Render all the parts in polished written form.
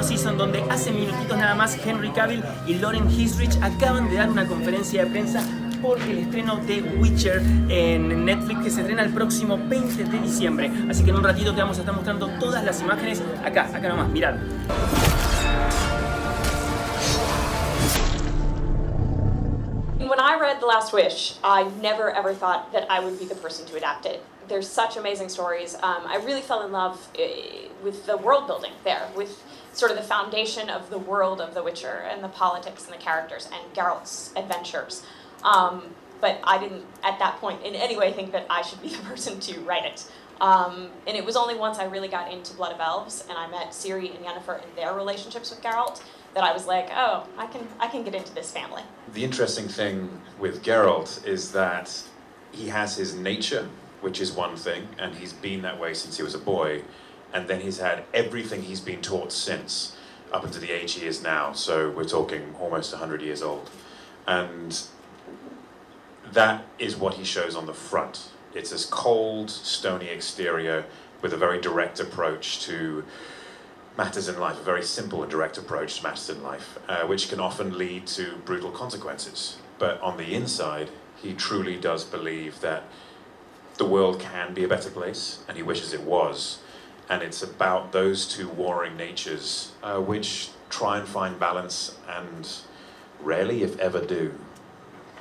Four Seasons, donde hace minutitos nada más Henry Cavill y Lauren Schimdt acaban de dar una conferencia de prensa por el estreno de Witcher en Netflix, que se estrena el próximo 20 de diciembre. Así que en un ratito te vamos a estar mostrando todas las imágenes acá nomás, mirad. When I read The Last Wish, I never ever thought that I would be the person to adapt it. There's such amazing stories. I really fell in love with the world building there, with sort of the foundation of the world of The Witcher and the politics and the characters and Geralt's adventures. But I didn't, at that point, in any way think that I should be the person to write it. And it was only once I really got into Blood of Elves and I met Ciri and Yennefer and their relationships with Geralt that I was like, oh, I can get into this family. The interesting thing with Geralt is that he has his nature, which is one thing, and he's been that way since he was a boy, and then he's had everything he's been taught since, up until the age he is now, so we're talking almost 100 years old. And that is what he shows on the front. It's this cold, stony exterior with a very direct approach to matters in life, a very simple and direct approach to matters in life, which can often lead to brutal consequences. But on the inside, he truly does believe that the world can be a better place, and he wishes it was. And it's about those two warring natures, which try and find balance, and rarely, if ever, do.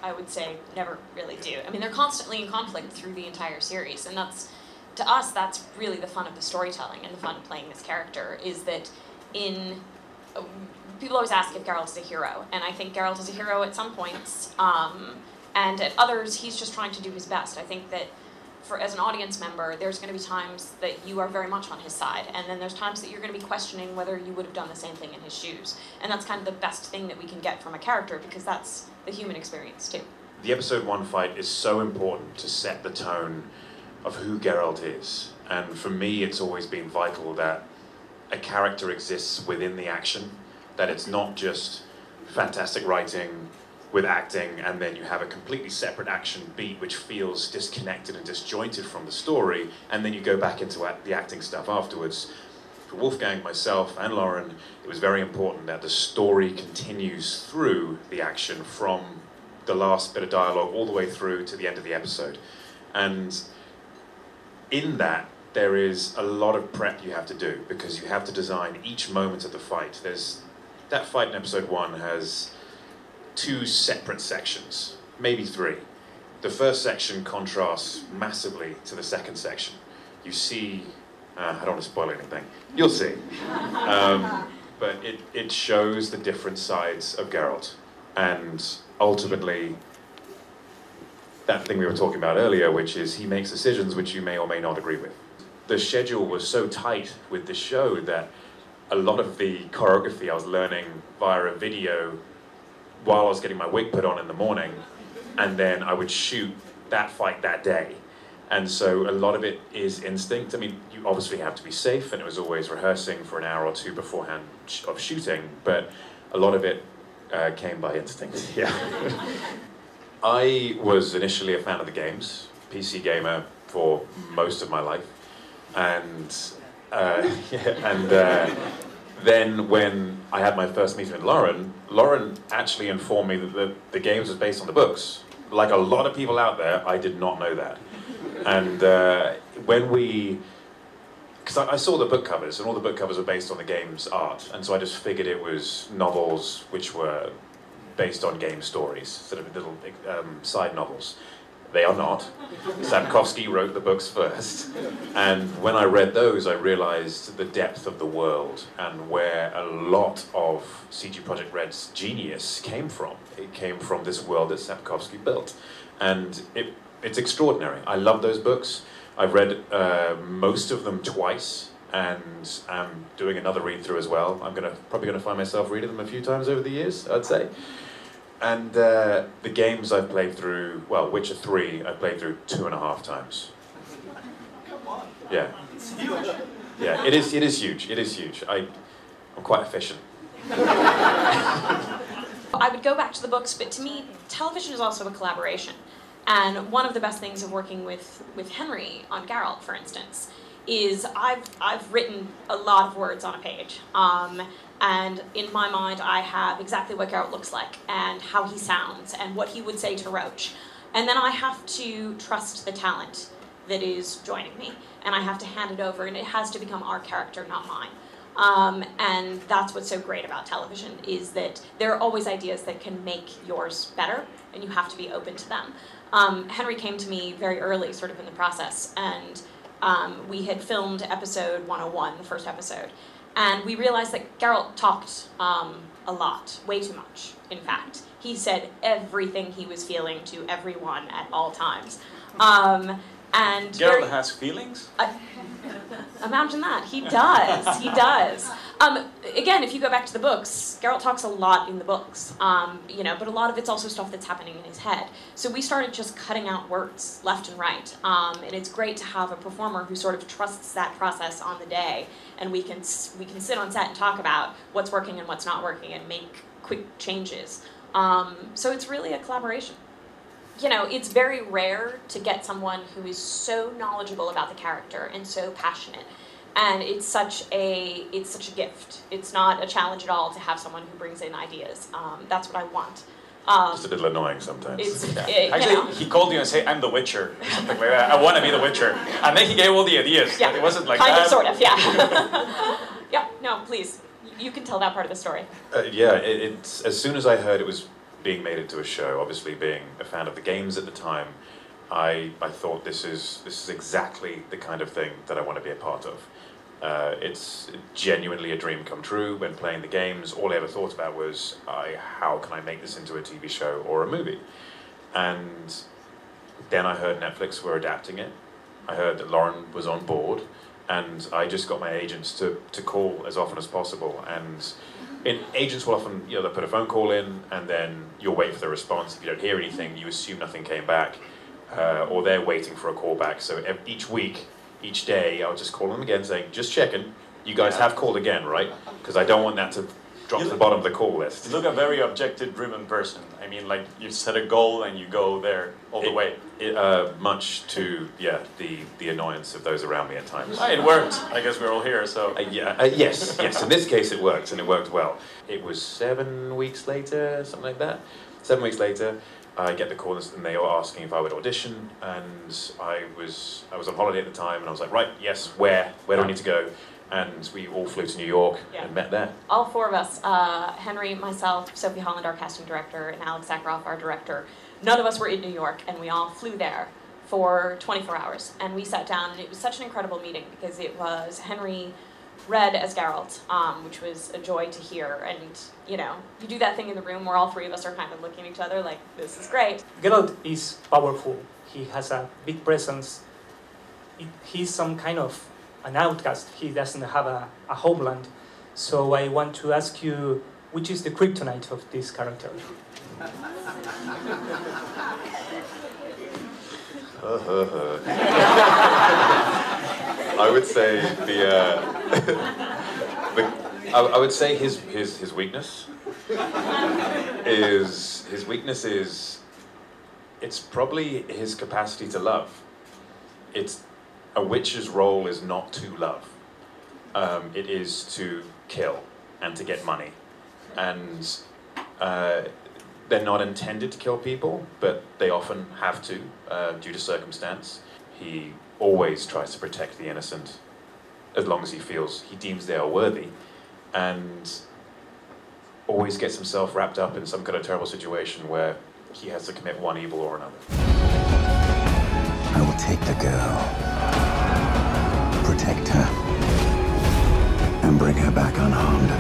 I would say never really do. I mean, they're constantly in conflict through the entire series, and that's, to us, that's really the fun of the storytelling and the fun of playing this character, is that people always ask if Geralt is a hero, and I think Geralt is a hero at some points, and at others, he's just trying to do his best. I think that as an audience member, there's going to be times that you are very much on his side, and then there's times that you're going to be questioning whether you would have done the same thing in his shoes. And that's kind of the best thing that we can get from a character, because that's the human experience too. The episode 1 fight is so important to set the tone of who Geralt is. And for me, it's always been vital that a character exists within the action, that it's not just fantastic writing with acting, and then you have a completely separate action beat which feels disconnected and disjointed from the story, and then you go back into the acting stuff afterwards. For Wolfgang, myself, and Lauren, it was very important that the story continues through the action from the last bit of dialogue all the way through to the end of the episode. And in that, there is a lot of prep you have to do, because you have to design each moment of the fight. That fight in episode 1 has 2 separate sections, maybe 3. The first section contrasts massively to the second section. You see, I don't want to spoil anything, you'll see. But it shows the different sides of Geralt, and ultimately that thing we were talking about earlier, which is he makes decisions which you may or may not agree with. The schedule was so tight with the show that a lot of the choreography I was learning via a video while I was getting my wig put on in the morning, and then I would shoot that fight that day. And so a lot of it is instinct. I mean, you obviously have to be safe, and it was always rehearsing for an hour or 2 beforehand of shooting, but a lot of it came by instinct, yeah. I was initially a fan of the games, PC gamer for most of my life, and then when I had my first meeting with Lauren actually informed me that the games was based on the books. Like a lot of people out there, I did not know that. And because I saw the book covers, and all the book covers were based on the game's art, and so I just figured it was novels which were based on game stories, sort of little side novels. They are not. Sapkowski wrote the books first. And when I read those, I realized the depth of the world and where a lot of CG Projekt Red's genius came from. It came from this world that Sapkowski built. And it's extraordinary. I love those books. I've read most of them twice, and I'm doing another read-through as well. I'm probably going to find myself reading them a few times over the years, I'd say. And the games I've played through, well, Witcher 3, I played through 2.5 times. Come on. Yeah. It's huge. Yeah, it is huge, it is huge. I'm quite efficient. I would go back to the books, but to me, television is also a collaboration. And one of the best things of working with Henry on Geralt, for instance, is I've written a lot of words on a page. And in my mind, I have exactly what Geralt looks like and how he sounds and what he would say to Roach. And then I have to trust the talent that is joining me. And I have to hand it over, and it has to become our character, not mine. And that's what's so great about television, is that there are always ideas that can make yours better, and you have to be open to them. Henry came to me very early, sort of in the process, and we had filmed episode 101, the first episode. And we realized that Geralt talked a lot, way too much, in fact. He said everything he was feeling to everyone at all times. And Geralt has feelings? Imagine that. He does. He does. Again, if you go back to the books, Geralt talks a lot in the books, but a lot of it's also stuff that's happening in his head. So we started just cutting out words left and right. And it's great to have a performer who sort of trusts that process on the day, and we can sit on set and talk about what's working and what's not working and make quick changes. So it's really a collaboration. It's very rare to get someone who is so knowledgeable about the character and so passionate. And it's such a gift. It's not a challenge at all to have someone who brings in ideas. That's what I want. Just a little annoying sometimes. Actually, he called you and said, "I'm the Witcher," or something like that. I want to be the Witcher. And then he gave all the ideas. Yeah. It wasn't like kind that. of, sort of, yeah. Yeah, no, please. You can tell that part of the story. It's as soon as I heard it was being made into a show, obviously being a fan of the games at the time, I thought this is exactly the kind of thing that I want to be a part of. It's genuinely a dream come true. When playing the games, all I ever thought about was, how can I make this into a TV show or a movie? And then I heard Netflix were adapting it. I heard that Lauren was on board, and I just got my agents to call as often as possible. And agents will often, they'll put a phone call in, and then you'll wait for the response. If you don't hear anything, you assume nothing came back, or they're waiting for a call back. So each week, each day, I'll just call them again saying, just checking, you guys have called again, right? Because I don't want that to drop to the bottom of the call list. You look a very objective-driven person. I mean, like, you set a goal and you go there all the way. Much to, the annoyance of those around me at times. It worked. I guess we're all here, so... Yes. In this case it worked, and it worked well. It was 7 weeks later, something like that. 7 weeks later, I get the call, and they were asking if I would audition, and I was on holiday at the time, and I was like, right, yes, where do I need to go? And we all flew to New York and met there. All four of us, Henry, myself, Sophie Holland, our casting director, and Alex Zakharoff, our director, none of us were in New York, and we all flew there for 24 hours. And we sat down, and it was such an incredible meeting, because it was Henry read as Geralt, which was a joy to hear. And, you do that thing in the room where all three of us are kind of looking at each other like, this is great. Geralt is powerful. He has a big presence. He's some kind of an outcast. He doesn't have a homeland. So I want to ask you, which is the kryptonite of this character? I would say I would say his weakness is it's probably his capacity to love. It's a witch's role is not to love. It is to kill and to get money, and they're not intended to kill people, but they often have to due to circumstance. He always tries to protect the innocent as long as he deems they are worthy, and always gets himself wrapped up in some kind of terrible situation where he has to commit one evil or another. I will take the girl, protect her, and bring her back unharmed.